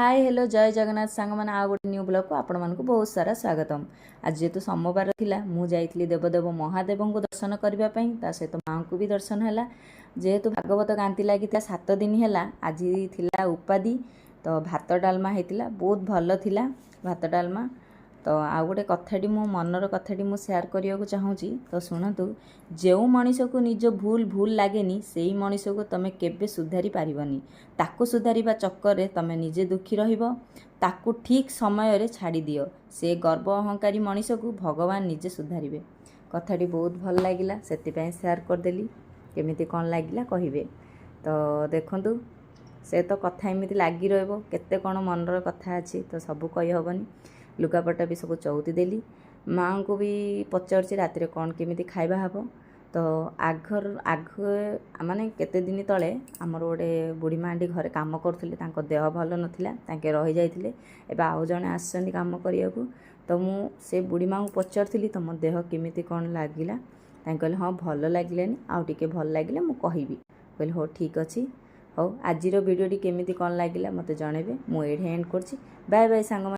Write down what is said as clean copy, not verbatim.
Hi hello जय जगन्नाथ सांग मैंने आ गोटे न्यू ब्लॉग को आपण मानक बहुत सारा स्वागतम। आज जेहेतु सोमवार थिला मु जाइतली देवदेव महादेव को दर्शन करने सहित माँ को भी दर्शन है। जेहेतु भागवत गांती लगी 7 दिन है आज थिला उपाधि तो भात डालमा होता बहुत भल थिला भात डालमा। तो आउ गोटे कथाटी मो मनर कथाटी मु शेयर करने को चाहूँगी तो शुणु। जो मनीष को निज भूल भूल लगेनि से ही मनीष को तुम केबे सुधारी पारिबनी। ताकू सुधारिबा चक्कर रे तुम निजे दुखी रहिबो। ताकू ठीक समय रे छाड़ी दियो। से गर्व अहंकारी मनीष को भगवान निजे सुधारिबे। कथाटी बहुत भल लागिला सेतिपय शेयर करदेली। केमिति कौन लागिला कहिबे। तो देखंतु से तो कथा एमती लगी रहिबो केते कौन मनर कथा अच्छी तो सबू कही हेनी। लुगापटा भी सब चौती देली। माँ को भी पचार राति कौन केमिति खाइबा हबो। तो आग माने केते दिन तले आमर गोटे बुढ़ी माँटी घरे काम करथिले तांको देह भल नथिला तांके रही जाइथिले। एबा आउ जणे आसछन्ती काम करियाकू। तो मु से बुढ़ी माँ को पचारथिली तुम देह केमिति कौन लागिला। तांके कहले हाँ भल लागिलानी आउ टिके भल लागिले मु कहिबी। कहले हो ठीक अछि। हो आजिर वीडियोटी केमिति कौन लागिला मते जणेबे। मु एठे एंड करछि। बाय बाय सांग।